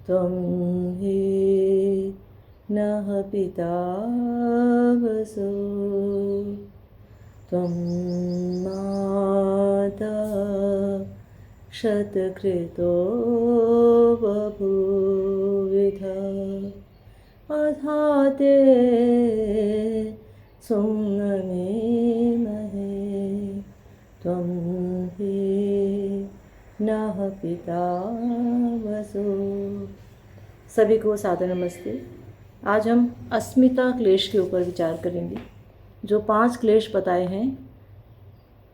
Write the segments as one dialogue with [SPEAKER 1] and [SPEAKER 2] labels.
[SPEAKER 1] त्वं हि नः पिता वसो त्वं माता शतकृतो बभूविधा अधाते सुम्नमेमहे त्वं हि नः पिता वसो। सभी को सादर नमस्ते। आज हम अस्मिता क्लेश के ऊपर विचार करेंगे। जो 5 क्लेश बताए हैं,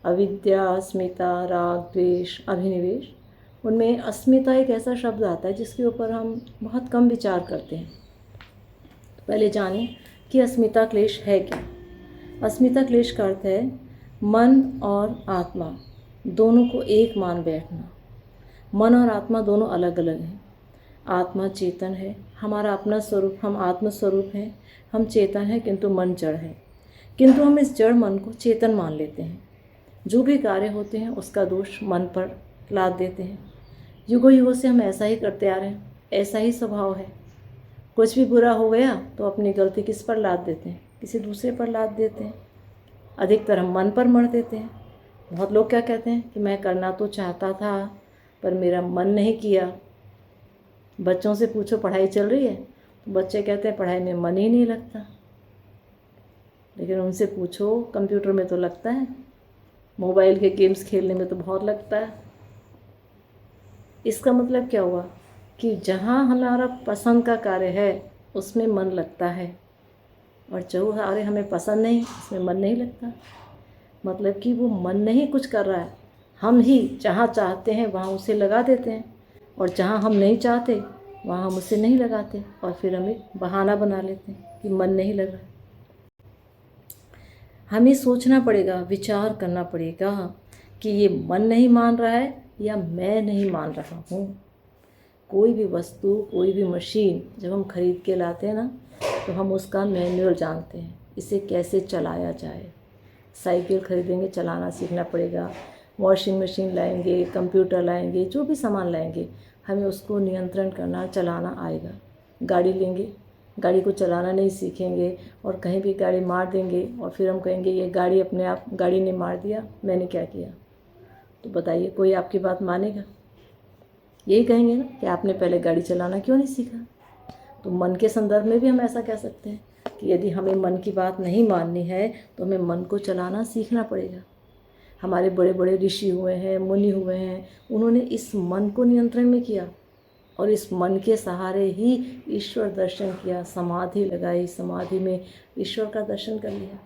[SPEAKER 1] अविद्या, अस्मिता, राग, द्वेष, अभिनिवेश, उनमें अस्मिता एक ऐसा शब्द आता है जिसके ऊपर हम बहुत कम विचार करते हैं। तो पहले जानें कि अस्मिता क्लेश है क्या। अस्मिता क्लेश का अर्थ है मन और आत्मा दोनों को एक मान बैठना। मन और आत्मा दोनों अलग अलग हैं। आत्मा चेतन है, हमारा अपना स्वरूप, हम आत्म स्वरूप हैं, हम चेतन हैं, किंतु मन जड़ है। किंतु हम इस जड़ मन को चेतन मान लेते हैं। जो भी कार्य होते हैं उसका दोष मन पर लाद देते हैं। युगों युगों से हम ऐसा ही करते आ रहे हैं, ऐसा ही स्वभाव है। कुछ भी बुरा हो गया तो अपनी गलती किस पर लाद देते हैं? किसी दूसरे पर लाद देते हैं। अधिकतर हम मन पर मर देते हैं। बहुत लोग क्या कहते हैं कि मैं करना तो चाहता था पर मेरा मन नहीं किया। बच्चों से पूछो पढ़ाई चल रही है तो बच्चे कहते हैं पढ़ाई में मन ही नहीं लगता। लेकिन उनसे पूछो कंप्यूटर में तो लगता है, मोबाइल के गेम्स खेलने में तो बहुत लगता है। इसका मतलब क्या हुआ कि जहाँ हमारा पसंद का कार्य है उसमें मन लगता है, और जो कार्य हमें पसंद नहीं उसमें मन नहीं लगता। मतलब कि वो मन नहीं कुछ कर रहा है, हम ही जहाँ चाहते हैं वहाँ उसे लगा देते हैं, और जहाँ हम नहीं चाहते वहाँ हम उसे नहीं लगाते, और फिर हम एक बहाना बना लेते हैं कि मन नहीं लग रहा। हमें सोचना पड़ेगा, विचार करना पड़ेगा कि ये मन नहीं मान रहा है या मैं नहीं मान रहा हूँ। कोई भी वस्तु, कोई भी मशीन जब हम खरीद के लाते हैं ना, तो हम उसका मैनुअल जानते हैं, इसे कैसे चलाया जाए। साइकिल खरीदेंगे, चलाना सीखना पड़ेगा। वॉशिंग मशीन लाएंगे, कंप्यूटर लाएंगे, जो भी सामान लाएंगे हमें उसको नियंत्रण करना, चलाना आएगा। गाड़ी लेंगे, गाड़ी को चलाना नहीं सीखेंगे और कहीं भी गाड़ी मार देंगे और फिर हम कहेंगे ये गाड़ी अपने आप, गाड़ी ने मार दिया, मैंने क्या किया। तो बताइए कोई आपकी बात मानेगा? यही कहेंगे ना कि आपने पहले गाड़ी चलाना क्यों नहीं सीखा। तो मन के संदर्भ में भी हम ऐसा कह सकते हैं कि यदि हमें मन की बात नहीं माननी है तो हमें मन को चलाना सीखना पड़ेगा। हमारे बड़े बड़े ऋषि हुए हैं, मुनि हुए हैं, उन्होंने इस मन को नियंत्रण में किया और इस मन के सहारे ही ईश्वर दर्शन किया। समाधि लगाई, समाधि में ईश्वर का दर्शन कर लिया।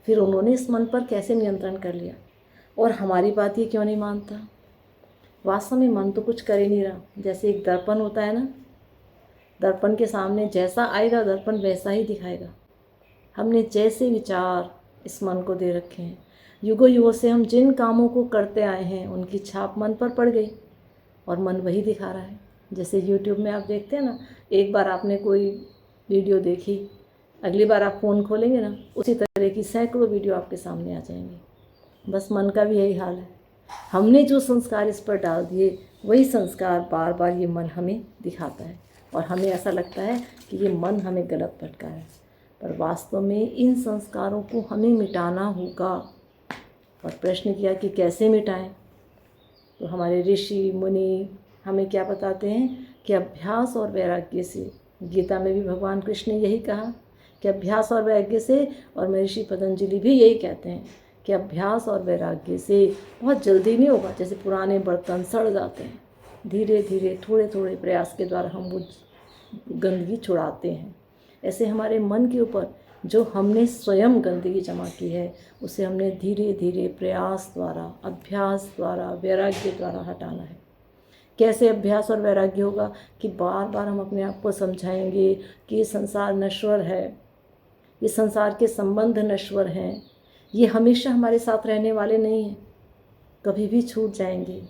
[SPEAKER 1] फिर उन्होंने इस मन पर कैसे नियंत्रण कर लिया, और हमारी बात ये क्यों नहीं मानता। वास्तव में मन तो कुछ कर ही नहीं रहा। जैसे एक दर्पण होता है ना, दर्पण के सामने जैसा आएगा दर्पण वैसा ही दिखाएगा। हमने जैसे विचार इस मन को दे रखे हैं, युगों युगों से हम जिन कामों को करते आए हैं उनकी छाप मन पर पड़ गई और मन वही दिखा रहा है। जैसे यूट्यूब में आप देखते हैं ना, एक बार आपने कोई वीडियो देखी, अगली बार आप फ़ोन खोलेंगे ना, उसी तरह की सैकड़ों वीडियो आपके सामने आ जाएंगी। बस मन का भी यही हाल है। हमने जो संस्कार इस पर डाल दिए वही संस्कार बार बार ये मन हमें दिखाता है, और हमें ऐसा लगता है कि ये मन हमें गलत भटका है। पर वास्तव में इन संस्कारों को हमें मिटाना होगा। और प्रश्न किया कि कैसे मिटाएं, तो हमारे ऋषि मुनि हमें क्या बताते हैं कि अभ्यास और वैराग्य से। गीता में भी भगवान कृष्ण ने यही कहा कि अभ्यास और वैराग्य से, और महर्षि पतंजलि भी यही कहते हैं कि अभ्यास और वैराग्य से। बहुत जल्दी नहीं होगा, जैसे पुराने बर्तन सड़ जाते हैं, धीरे धीरे थोड़े थोड़े प्रयास के द्वारा हम वो गंदगी छुड़ाते हैं। ऐसे हमारे मन के ऊपर जो हमने स्वयं गंदगी जमा की है उसे हमने धीरे धीरे प्रयास द्वारा, अभ्यास द्वारा, वैराग्य द्वारा हटाना है। कैसे अभ्यास और वैराग्य होगा कि बार बार हम अपने आप को समझाएंगे कि ये संसार नश्वर है, ये संसार के संबंध नश्वर हैं, ये हमेशा हमारे साथ रहने वाले नहीं हैं, कभी भी छूट जाएंगे।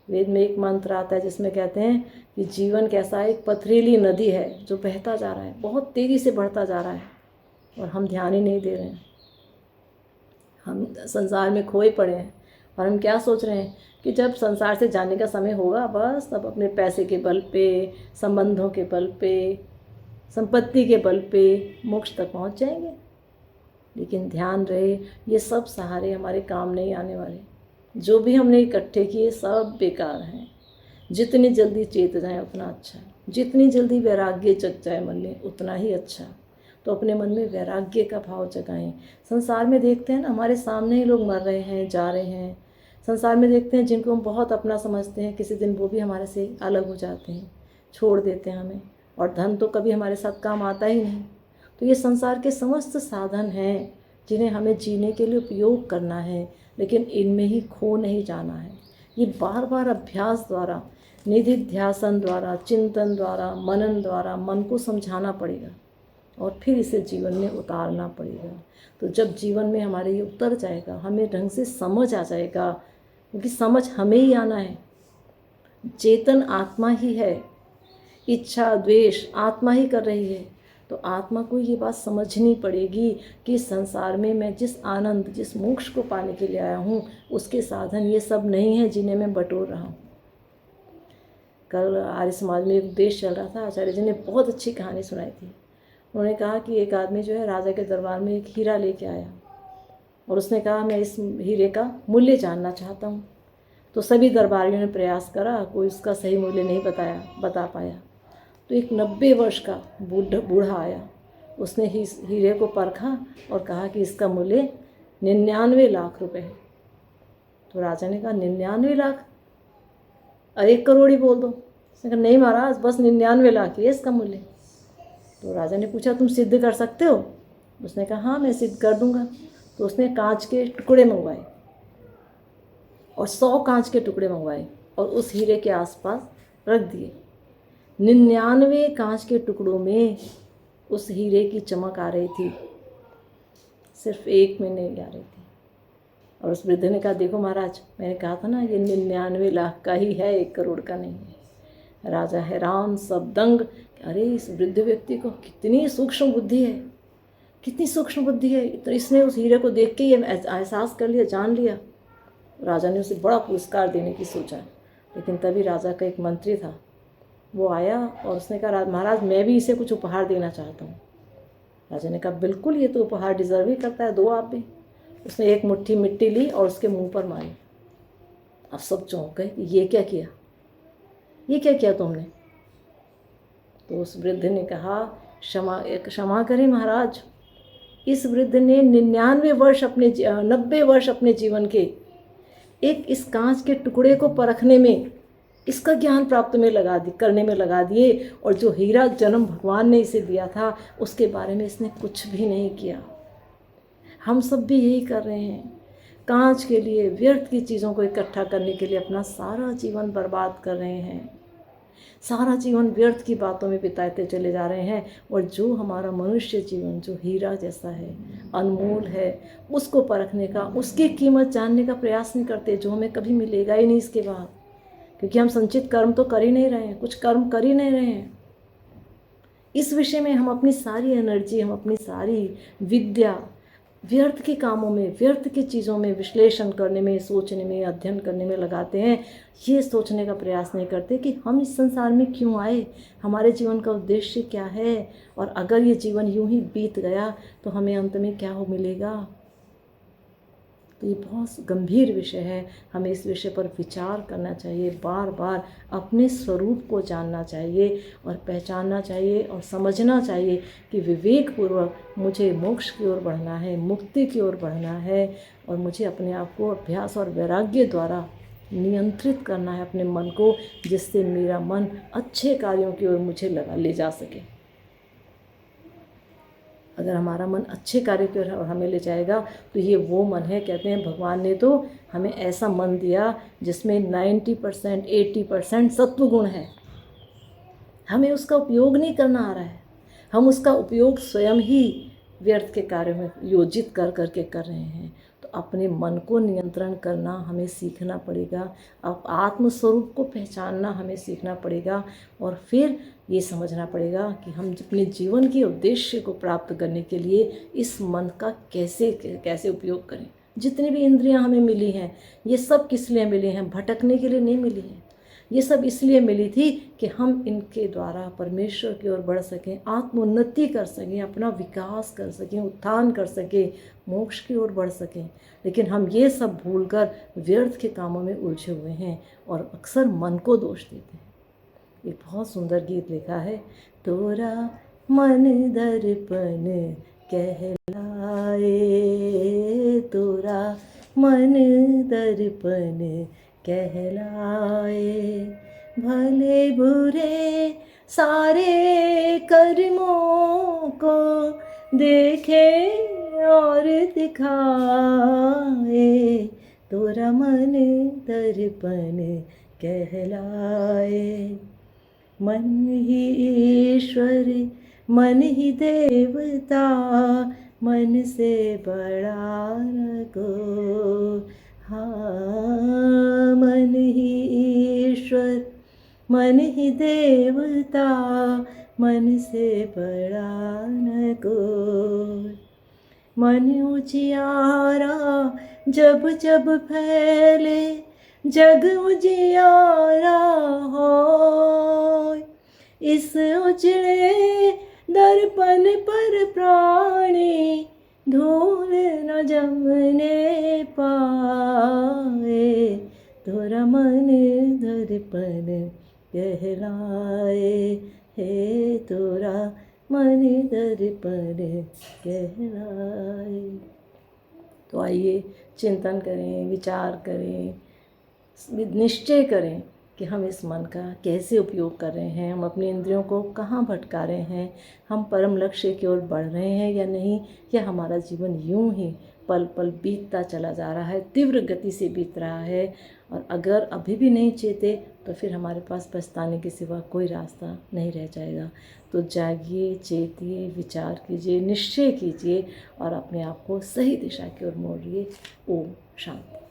[SPEAKER 1] वेद में एक मंत्र आता है जिसमें कहते हैं कि जीवन कैसा एक पथरीली नदी है जो बहता जा रहा है, बहुत तेज़ी से बढ़ता जा रहा है, और हम ध्यान ही नहीं दे रहे हैं। हम संसार में खोए पड़े हैं और हम क्या सोच रहे हैं कि जब संसार से जाने का समय होगा बस तब अपने पैसे के बल पे, संबंधों के बल पे, संपत्ति के बल पे मोक्ष तक पहुंच जाएंगे। लेकिन ध्यान रहे ये सब सहारे हमारे काम नहीं आने वाले। जो भी हमने इकट्ठे किए सब बेकार हैं। जितनी जल्दी चेत जाए उतना अच्छा है, जितनी जल्दी वैराग्य जग जाए मन में उतना ही अच्छा। तो अपने मन में वैराग्य का भाव जगाएं। संसार में देखते हैं ना, हमारे सामने ही लोग मर रहे हैं, जा रहे हैं। संसार में देखते हैं जिनको हम बहुत अपना समझते हैं, किसी दिन वो भी हमारे से अलग हो जाते हैं, छोड़ देते हैं हमें। और धन तो कभी हमारे साथ काम आता ही नहीं। तो ये संसार के समस्त साधन हैं जिन्हें हमें जीने के लिए उपयोग करना है, लेकिन इनमें ही खो नहीं जाना है। ये बार बार अभ्यास द्वारा, निधिध्यासन द्वारा, चिंतन द्वारा, मनन द्वारा मन को समझाना पड़ेगा और फिर इसे जीवन में उतारना पड़ेगा। तो जब जीवन में हमारे ये उतर जाएगा, हमें ढंग से समझ आ जाएगा, क्योंकि समझ हमें ही आना है। चेतन आत्मा ही है, इच्छा द्वेष आत्मा ही कर रही है। तो आत्मा को ये बात समझनी पड़ेगी कि संसार में मैं जिस आनंद, जिस मोक्ष को पाने के लिए आया हूँ, उसके साधन ये सब नहीं है जिन्हें मैं बटोर रहा हूँ। कल आर्य समाज में एक उपदेश चल रहा था, आचार्य जी ने बहुत अच्छी कहानी सुनाई थी। उन्होंने कहा कि एक आदमी जो है राजा के दरबार में एक हीरा लेके आया और उसने कहा मैं इस हीरे का मूल्य जानना चाहता हूँ। तो सभी दरबारियों ने प्रयास करा, कोई उसका सही मूल्य नहीं बता पाया। तो एक 90 वर्ष का बूढ़ा आया, उसने हीरे को परखा और कहा कि इसका मूल्य 99 लाख रुपए है। तो राजा ने कहा 99 लाख, अरे 1 करोड़ ही बोल दो। उसने कहा नहीं महाराज, बस 99 लाख ही है इसका मूल्य। तो राजा ने पूछा तुम सिद्ध कर सकते हो? उसने कहा हाँ मैं सिद्ध कर दूंगा। तो उसने कांच के टुकड़े मंगवाए और 100 कांच के टुकड़े मंगवाए और उस हीरे के आसपास रख दिए। 99 कांच के टुकड़ों में उस हीरे की चमक आ रही थी, सिर्फ एक में नहीं आ रही थी। और उस वृद्ध ने कहा देखो महाराज, मैंने कहा था ना ये 99 लाख का ही है, 1 करोड़ का नहीं है। राजा हैरान, सब दंग, अरे इस वृद्ध व्यक्ति को कितनी सूक्ष्म बुद्धि है, कितनी सूक्ष्म बुद्धि है। तो इसने उस हीरे को देख के ये एहसास कर लिया, जान लिया। राजा ने उसे बड़ा पुरस्कार देने की सोचा, लेकिन तभी राजा का एक मंत्री था, वो आया और उसने कहा महाराज मैं भी इसे कुछ उपहार देना चाहता हूँ। राजा ने कहा बिल्कुल, ये तो उपहार डिजर्व ही करता है, दो आप भी। उसने एक मुट्ठी मिट्टी ली और उसके मुंह पर मारी। अब सब चौंक गए कि ये क्या किया, ये क्या किया तुमने? तो उस वृद्ध ने कहा क्षमा करें महाराज, इस वृद्ध ने 99 वर्ष अपने 90 वर्ष अपने जीवन के एक इस कांच के टुकड़े को परखने में, इसका ज्ञान प्राप्त करने में लगा दिए, और जो हीरा जन्म भगवान ने इसे दिया था उसके बारे में इसने कुछ भी नहीं किया। हम सब भी यही कर रहे हैं, कांच के लिए, व्यर्थ की चीज़ों को इकट्ठा करने के लिए अपना सारा जीवन बर्बाद कर रहे हैं, सारा जीवन व्यर्थ की बातों में बिताते चले जा रहे हैं। और जो हमारा मनुष्य जीवन जो हीरा जैसा है, अनमोल है, उसको परखने का, उसकी कीमत जानने का प्रयास नहीं करते, जो हमें कभी मिलेगा ही नहीं इसके बाद, क्योंकि हम संचित कर्म तो कर ही नहीं रहे हैं, कुछ कर्म कर ही नहीं रहे हैं। इस विषय में हम अपनी सारी एनर्जी, हम अपनी सारी विद्या व्यर्थ के कामों में, व्यर्थ की चीज़ों में विश्लेषण करने में, सोचने में, अध्ययन करने में लगाते हैं। ये सोचने का प्रयास नहीं करते कि हम इस संसार में क्यों आए, हमारे जीवन का उद्देश्य क्या है, और अगर ये जीवन यूं ही बीत गया तो हमें अंत में क्या हो मिलेगा। तो ये बहुत गंभीर विषय है, हमें इस विषय पर विचार करना चाहिए, बार बार अपने स्वरूप को जानना चाहिए और पहचानना चाहिए और समझना चाहिए कि विवेकपूर्वक मुझे मोक्ष की ओर बढ़ना है, मुक्ति की ओर बढ़ना है, और मुझे अपने आप को अभ्यास और वैराग्य द्वारा नियंत्रित करना है अपने मन को, जिससे मेरा मन अच्छे कार्यों की ओर मुझे ले जा सके। अगर हमारा मन अच्छे कार्य की ओर हमें ले जाएगा तो ये वो मन है, कहते हैं भगवान ने तो हमें ऐसा मन दिया जिसमें 90% 80% सत्व गुण है। हमें उसका उपयोग नहीं करना आ रहा है, हम उसका उपयोग स्वयं ही व्यर्थ के कार्यों में योजित कर करके कर रहे हैं। तो अपने मन को नियंत्रण करना हमें सीखना पड़ेगा, अब आत्मस्वरूप को पहचानना हमें सीखना पड़ेगा, और फिर ये समझना पड़ेगा कि हम अपने जीवन के उद्देश्य को प्राप्त करने के लिए इस मन का कैसे उपयोग करें। जितनी भी इंद्रियां हमें मिली हैं, ये सब किस लिए मिली हैं? भटकने के लिए नहीं मिली हैं। ये सब इसलिए मिली थी कि हम इनके द्वारा परमेश्वर की ओर बढ़ सकें, आत्मोन्नति कर सकें, अपना विकास कर सकें, उत्थान कर सकें, मोक्ष की ओर बढ़ सकें। लेकिन हम ये सब भूलकर व्यर्थ के कामों में उलझे हुए हैं और अक्सर मन को दोष देते हैं। एक बहुत सुंदर गीत लिखा है, तोरा मन दर्पण कहलाए, तोरा मन दर्पण कहलाए, भले बुरे सारे कर्मों को देखे और दिखाए, तोरा मन दर्पण कहलाए। मन ही ईश्वर मन ही देवता, मन से बड़ा न को। हाँ, मन ही ईश्वर मन ही देवता, मन से बड़ा न कोई। मन उजियारा जब जब फैले, जग उजियारा हो। इस उजड़े दर्पण पर प्राणी धूल न जमने पाए, तोरा मन दर्पण कहलाए, हे तोरा मन दर्पण कहलाए। तो आइए चिंतन करें, विचार करें, निश्चय करें कि हम इस मन का कैसे उपयोग कर रहे हैं, हम अपनी इंद्रियों को कहाँ भटका रहे हैं, हम परम लक्ष्य की ओर बढ़ रहे हैं या नहीं, या हमारा जीवन यूं ही पल पल बीतता चला जा रहा है, तीव्र गति से बीत रहा है। और अगर अभी भी नहीं चेते तो फिर हमारे पास पछताने के सिवा कोई रास्ता नहीं रह जाएगा। तो जागिए, चेतिए, विचार कीजिए, निश्चय कीजिए और अपने आप को सही दिशा की ओर मोड़िए। ओम शांति।